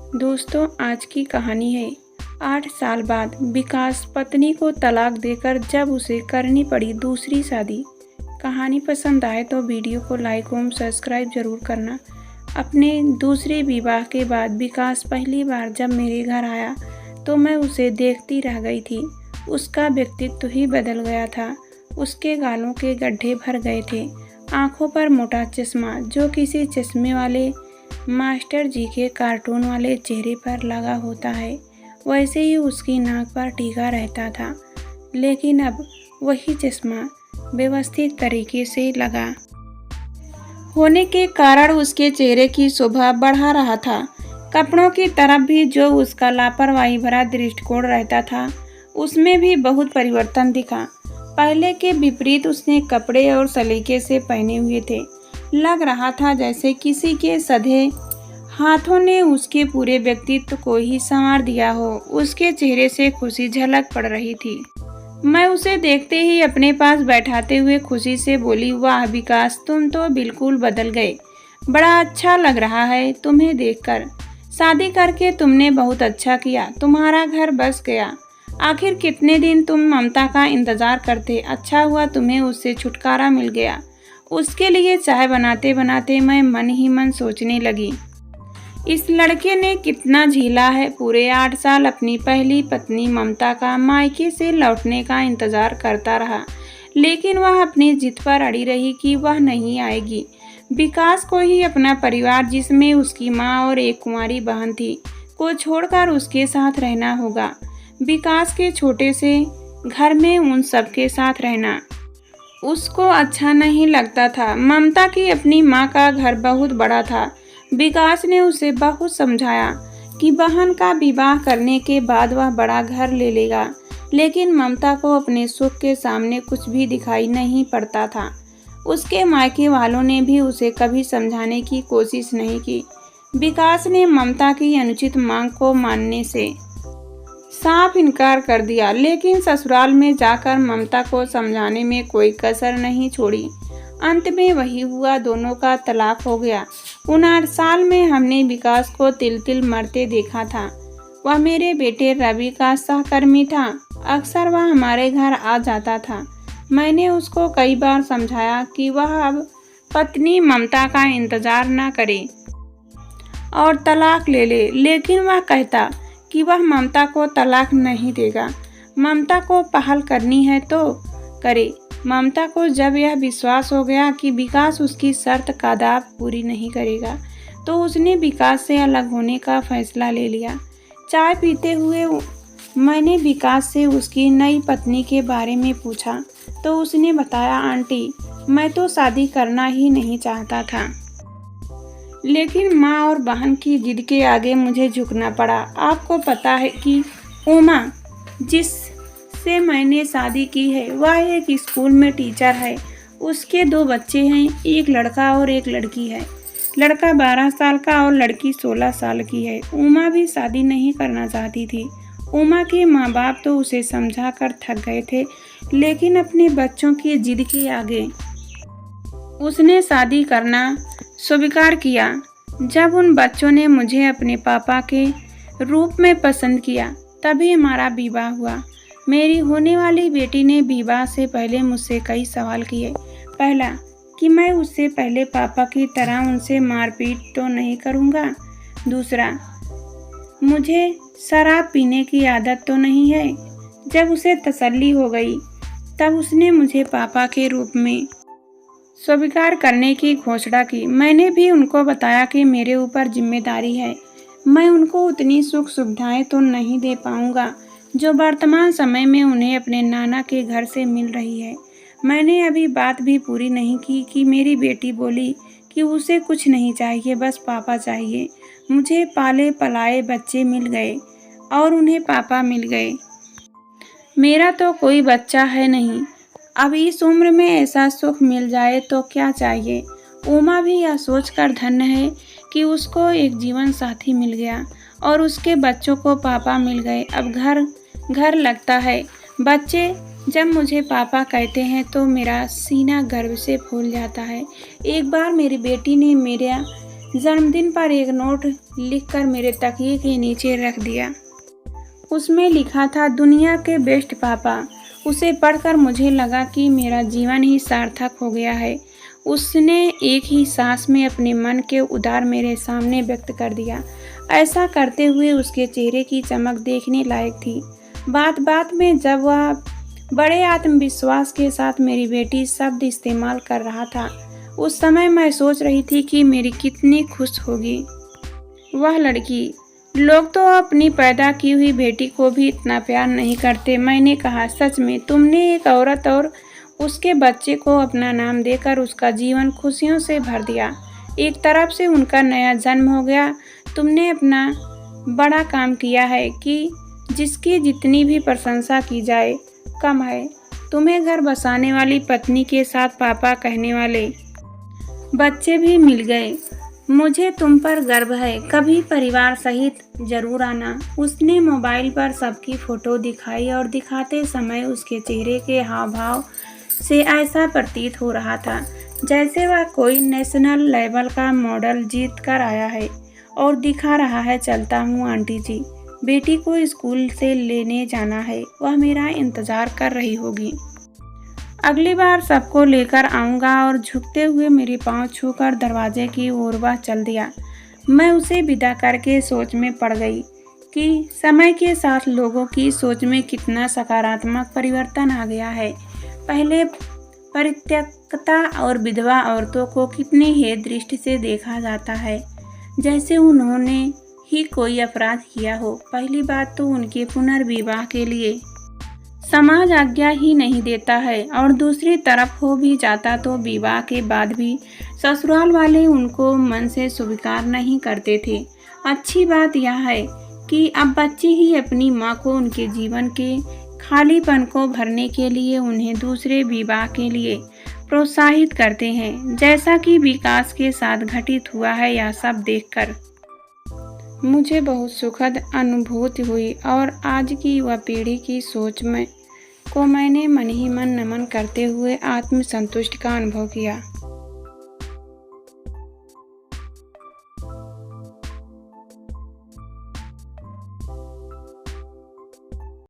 दोस्तों, आज की कहानी है 8 साल बाद विकास पत्नी को तलाक देकर जब उसे करनी पड़ी दूसरी शादी। कहानी पसंद आए तो वीडियो को लाइक और सब्सक्राइब जरूर करना। अपने दूसरे विवाह के बाद विकास पहली बार जब मेरे घर आया तो मैं उसे देखती रह गई थी। उसका व्यक्तित्व ही बदल गया था। उसके गालों के गड्ढे भर गए थे, आंखों पर मोटा चश्मा जो किसी चश्मे वाले मास्टर जी के कार्टून वाले चेहरे पर लगा होता है, वैसे ही उसकी नाक पर टीका रहता था। लेकिन अब वही चश्मा व्यवस्थित तरीके से लगा होने के कारण उसके चेहरे की शोभा बढ़ा रहा था। कपड़ों की तरफ भी जो उसका लापरवाही भरा दृष्टिकोण रहता था, उसमें भी बहुत परिवर्तन दिखा। पहले के विपरीत उसने कपड़े और सलीके से पहने हुए थे। लग रहा था जैसे किसी के सधे हाथों ने उसके पूरे व्यक्तित्व को ही संवार दिया हो। उसके चेहरे से खुशी झलक पड़ रही थी। मैं उसे देखते ही अपने पास बैठाते हुए खुशी से बोली, वाह विकास, तुम तो बिल्कुल बदल गए। बड़ा अच्छा लग रहा है तुम्हें देखकर। शादी करके तुमने बहुत अच्छा किया। तुम्हारा घर बस गया। आखिर कितने दिन तुम ममता का इंतजार करते। अच्छा हुआ तुम्हें उससे छुटकारा मिल गया। उसके लिए चाय बनाते बनाते मैं मन ही मन सोचने लगी, इस लड़के ने कितना झेला है। पूरे 8 साल अपनी पहली पत्नी ममता का मायके से लौटने का इंतजार करता रहा, लेकिन वह अपनी जिद पर अड़ी रही कि वह नहीं आएगी। विकास को ही अपना परिवार, जिसमें उसकी माँ और एक कुंवारी बहन थी, को छोड़कर उसके साथ रहना होगा। विकास के छोटे से घर में उन सबके साथ रहना उसको अच्छा नहीं लगता था। ममता की अपनी माँ का घर बहुत बड़ा था। विकास ने उसे बहुत समझाया कि बहन का विवाह करने के बाद वह बड़ा घर ले लेगा, लेकिन ममता को अपने सुख के सामने कुछ भी दिखाई नहीं पड़ता था। उसके मायके वालों ने भी उसे कभी समझाने की कोशिश नहीं की। विकास ने ममता की अनुचित मांग को मानने से साफ इनकार कर दिया, लेकिन ससुराल में जाकर ममता को समझाने में कोई कसर नहीं छोड़ी। अंत में वही हुआ, दोनों का तलाक हो गया। उन 8 साल में हमने विकास को तिल तिल मरते देखा था। वह मेरे बेटे रवि का सहकर्मी था। अक्सर वह हमारे घर आ जाता था। मैंने उसको कई बार समझाया कि वह अब पत्नी ममता का इंतजार न करे और तलाक ले ले, लेकिन वह कहता कि वह ममता को तलाक नहीं देगा। ममता को पहल करनी है तो करे। ममता को जब यह विश्वास हो गया कि विकास उसकी शर्त कदाप पूरी नहीं करेगा, तो उसने विकास से अलग होने का फैसला ले लिया। चाय पीते हुए मैंने विकास से उसकी नई पत्नी के बारे में पूछा तो उसने बताया, आंटी, मैं तो शादी करना ही नहीं चाहता था, लेकिन माँ और बहन की जिद के आगे मुझे झुकना पड़ा। आपको पता है कि उमा, जिससे मैंने शादी की है, वह एक स्कूल में टीचर है। उसके 2 बच्चे हैं, एक लड़का और एक लड़की है। लड़का 12 साल का और लड़की 16 साल की है। उमा भी शादी नहीं करना चाहती थी। उमा के माँ बाप तो उसे समझा कर थक गए थे, लेकिन अपने बच्चों की जिद के आगे उसने शादी करना स्वीकार किया। जब उन बच्चों ने मुझे अपने पापा के रूप में पसंद किया, तभी हमारा विवाह हुआ। मेरी होने वाली बेटी ने विवाह से पहले मुझसे कई सवाल किए। पहला, कि मैं उससे पहले पापा की तरह उनसे मारपीट तो नहीं करूँगा। दूसरा, मुझे शराब पीने की आदत तो नहीं है। जब उसे तसल्ली हो गई, तब उसने मुझे पापा के रूप में स्वीकार करने की घोषणा की। मैंने भी उनको बताया कि मेरे ऊपर जिम्मेदारी है। मैं उनको उतनी सुख सुविधाएं तो नहीं दे पाऊंगा जो वर्तमान समय में उन्हें अपने नाना के घर से मिल रही है। मैंने अभी बात भी पूरी नहीं की कि मेरी बेटी बोली कि उसे कुछ नहीं चाहिए, बस पापा चाहिए। मुझे पाले पलाए बच्चे मिल गए और उन्हें पापा मिल गए। मेरा तो कोई बच्चा है नहीं। अब इस उम्र में ऐसा सुख मिल जाए तो क्या चाहिए। उमा भी यह सोचकर धन्य है कि उसको एक जीवन साथी मिल गया और उसके बच्चों को पापा मिल गए। अब घर घर लगता है। बच्चे जब मुझे पापा कहते हैं तो मेरा सीना गर्व से फूल जाता है। एक बार मेरी बेटी ने जन्मदिन पर एक नोट लिखकर मेरे तकिए के नीचे रख दिया। उसमें लिखा था, दुनिया के बेस्ट पापा। उसे पढ़कर मुझे लगा कि मेरा जीवन ही सार्थक हो गया है। उसने एक ही सांस में अपने मन के उद्गार मेरे सामने व्यक्त कर दिया। ऐसा करते हुए उसके चेहरे की चमक देखने लायक थी। बात बात में जब वह बड़े आत्मविश्वास के साथ मेरी बेटी शब्द इस्तेमाल कर रहा था, उस समय मैं सोच रही थी कि मेरी कितनी खुश होगी वह लड़की। लोग तो अपनी पैदा की हुई बेटी को भी इतना प्यार नहीं करते। मैंने कहा, सच में तुमने एक औरत और उसके बच्चे को अपना नाम देकर उसका जीवन खुशियों से भर दिया। एक तरफ से उनका नया जन्म हो गया। तुमने अपना बड़ा काम किया है कि जिसकी जितनी भी प्रशंसा की जाए कम है। तुम्हें घर बसाने वाली पत्नी के साथ पापा कहने वाले बच्चे भी मिल गए। मुझे तुम पर गर्व है। कभी परिवार सहित जरूर आना। उसने मोबाइल पर सबकी फ़ोटो दिखाई और दिखाते समय उसके चेहरे के हाव भाव से ऐसा प्रतीत हो रहा था जैसे वह कोई नेशनल लेवल का मॉडल जीत कर आया है और दिखा रहा है, चलता हूँ आंटी जी, बेटी को स्कूल से लेने जाना है, वह मेरा इंतज़ार कर रही होगी। अगली बार सबको लेकर आऊँगा। और झुकते हुए मेरे पाँव छूकर दरवाजे की ओर वह चल दिया। मैं उसे विदा करके सोच में पड़ गई कि समय के साथ लोगों की सोच में कितना सकारात्मक परिवर्तन आ गया है। पहले परित्यक्ता और विधवा औरतों को कितनी हेय दृष्टि से देखा जाता है, जैसे उन्होंने ही कोई अपराध किया हो। पहली बात तो उनके पुनर्विवाह के लिए समाज आज्ञा ही नहीं देता है, और दूसरी तरफ हो भी जाता तो विवाह के बाद भी ससुराल वाले उनको मन से स्वीकार नहीं करते थे। अच्छी बात यह है कि अब बच्चे ही अपनी माँ को उनके जीवन के खालीपन को भरने के लिए उन्हें दूसरे विवाह के लिए प्रोत्साहित करते हैं, जैसा कि विकास के साथ घटित हुआ है। यह सब देखकर मुझे बहुत सुखद अनुभूति हुई और आज की युवा पीढ़ी की सोच में को मैंने मन ही मन नमन करते हुए आत्मसंतुष्टि का अनुभव किया।